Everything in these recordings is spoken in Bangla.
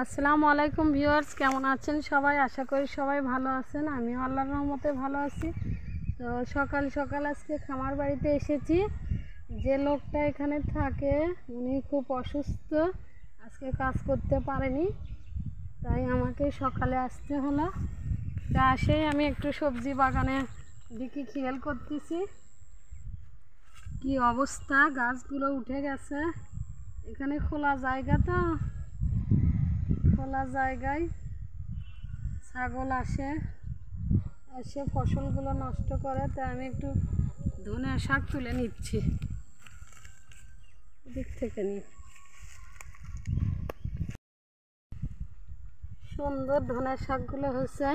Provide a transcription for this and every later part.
আসসালামু আলাইকুম ভিউয়ার্স, কেমন আছেন সবাই? আশা করি সবাই ভালো আছেন। আমিও আল্লাহর রহমতে ভালো আছি। তো সকাল সকাল আজকে খামার বাড়িতে এসেছি। যে লোকটা এখানে থাকে উনি খুব অসুস্থ, আজকে কাজ করতে পারেনি, তাই আমাকে সকালে আসতে হলো। তা আসেই আমি একটু সবজি বাগানে দিকে খেয়াল করতেছি কি অবস্থা। গাছগুলো উঠে গেছে। এখানে খোলা জায়গা, তো খোলা জায়গায় ছাগল এসে ফসলগুলো নষ্ট করে। তাই আমি একটু ধনে শাক তুলে নিচ্ছি দিক থেকে নিয়ে। সুন্দর ধনের শাকগুলো হয়েছে,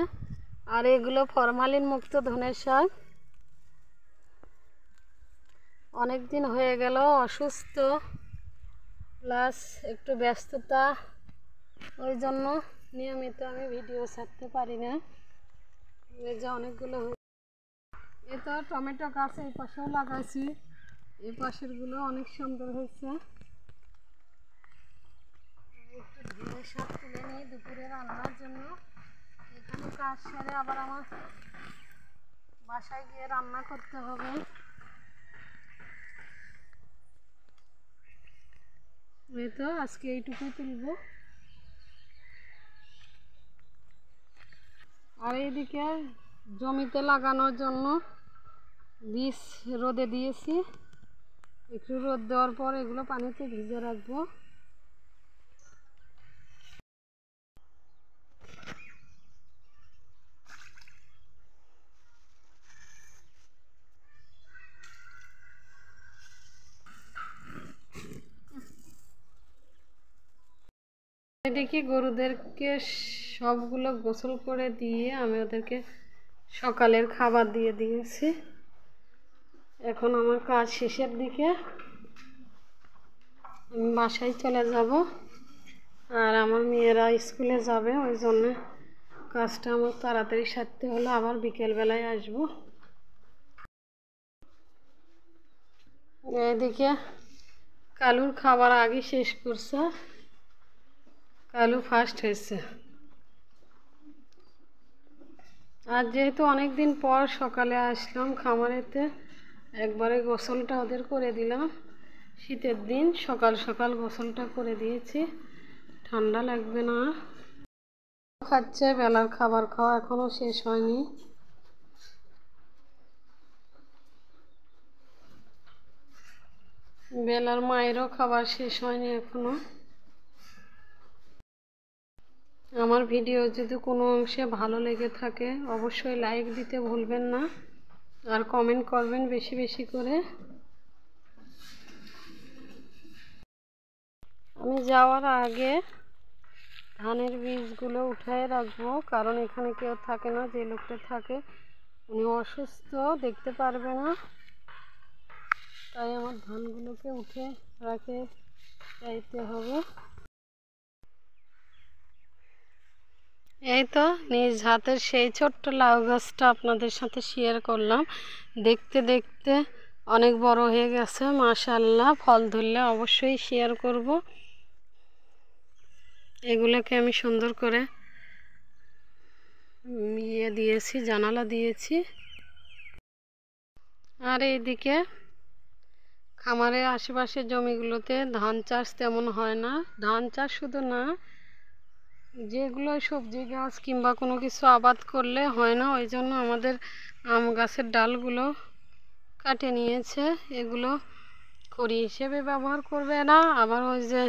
আর এগুলো ফরমালিন মুক্ত ধনের শাক। অনেক দিন হয়ে গেল অসুস্থ, প্লাস একটু ব্যস্ততা, ওই জন্য নিয়মিত আমি ভিডিও ছাড়তে পারি না। এই যে অনেকগুলো এই তো টমেটো গাছ এই পাশেও লাগাইছি, এই পাশেরগুলো অনেক সুন্দর হয়েছে। একটু ধনে শাক তুলে নিই দুপুরে রান্নার জন্য। এখানে কাজ সেরে আবার আমার বাসায় গিয়ে রান্না করতে হবে। এই তো আজকে এইটুকুই তুলব। আর এইদিকে জমিতে লাগানোর জন্য বীজ রোদে দিয়েছি। একটু রোদ দেওয়ার পর এগুলো পানিতে ভিজে রাখবো। এদিকে গরুদেরকে সবগুলো গোসল করে দিয়ে আমি ওদেরকে সকালের খাবার দিয়ে দিয়েছি। এখন আমার কাজ শেষের দিকে, আমি বাসায় চলে যাব। আর আমার মেয়েরা স্কুলে যাবে, ওই জন্য কাজটা আমার তাড়াতাড়ি সারতে হলো। আবার বিকেলবেলায় আসবো। এদিকে কালুর খাবার আগে শেষ করছে, কালু ফার্স্ট হয়েছে। আর যেহেতু অনেক দিন পর সকালে আসলাম খামারেতে, একবারে গোসলটা ওদের করে দিলাম। শীতের দিন সকাল সকাল গোসলটা করে দিয়েছি, ঠান্ডা লাগবে না। খাচ্ছে, বেলার খাবার খাওয়া এখনও শেষ হয়নি। বেলার মায়েরও খাবার শেষ হয়নি এখনো। আমার ভিডিও যদি কোনো অংশে ভালো লেগে থাকে অবশ্যই লাইক দিতে ভুলবেন না, আর কমেন্ট করবেন বেশি বেশি করে। আমি যাওয়ার আগে ধানের বীজগুলো উঠায় রাখবো, কারণ এখানে কেউ থাকে না। যে লোকটা থাকে উনি অসুস্থ, দেখতে পারবে না, তাই আমার ধানগুলোকে উঠে রাখে যাইতে হবে। এই তো নিজ হাতের সেই ছোট্ট লাউ গাছটা আপনাদের সাথে শেয়ার করলাম। দেখতে দেখতে অনেক বড় হয়ে গেছে, মাশাআল্লাহ। ফল ধরলে অবশ্যই শেয়ার করব। এগুলোকে আমি সুন্দর করে দিয়েছি, জানালা দিয়েছি। আর এইদিকে খামারের আশেপাশের জমিগুলোতে ধান চাষ তেমন হয় না। ধান চাষ শুধু না, যেগুলো সবজি গাছ কিংবা কোনো কিছু আবাদ করলে হয় না, ওই জন্য আমাদের আম গাছের ডালগুলো কাটে নিয়েছে। এগুলো খড়ি হিসেবে ব্যবহার করবে না, আবার ওই যে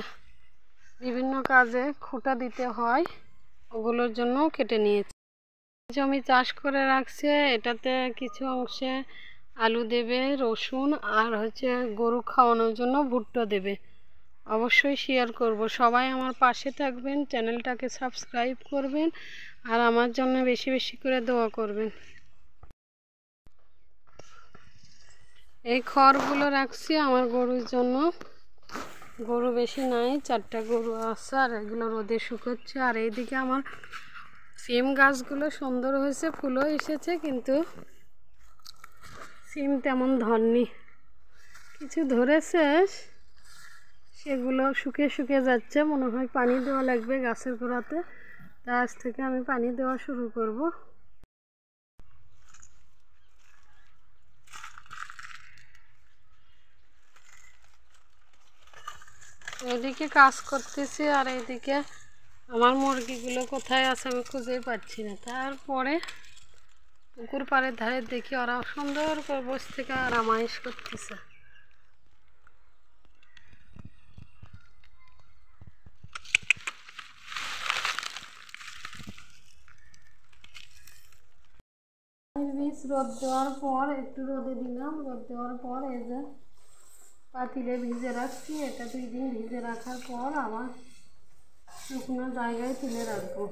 বিভিন্ন কাজে খুঁটা দিতে হয়, ওগুলোর জন্য কেটে নিয়েছে। জমি চাষ করে রাখছে, এটাতে কিছু অংশে আলু দেবে, রসুন, আর হচ্ছে গরু খাওয়ানোর জন্য ভুট্টা দেবে। অবশ্যই শেয়ার করব। সবাই আমার পাশে থাকবেন, চ্যানেলটাকে সাবস্ক্রাইব করবেন আর আমার জন্য বেশি বেশি করে দোয়া করবেন। এই খড়গুলো রাখছি আমার গরুর জন্য। গরু বেশি নাই, 4টা গরু আছে আর এগুলো রোদে শুকোচ্ছে। আর এইদিকে আমার সিম গাছগুলো সুন্দর হয়েছে, ফুলও এসেছে, কিন্তু সিম তেমন ধরেনি। কিছু ধরেছে, সেগুলো শুকিয়ে শুকিয়ে যাচ্ছে, মনে হয় পানি দেওয়া লাগবে গাছের গোড়াতে। তা আজ থেকে আমি পানি দেওয়া শুরু করব। এদিকে কাজ করতেছি আর এইদিকে আমার মুরগিগুলো কোথায় আছে আমি খুঁজেই পাচ্ছি না। তারপরে পুকুর পাড়ের ধারে দেখি ওরা সুন্দর করে বসে থেকে আরামাইশ করতেছে। বীজ রোদ দেওয়ার পর একটু রোদে দিলাম, রোদ দেওয়ার পর এই যে পাতিলে ভিজে রাখছি। এটা 2 দিন ভিজে রাখার পর আবার শুকনো জায়গায় তুলে রাখবো।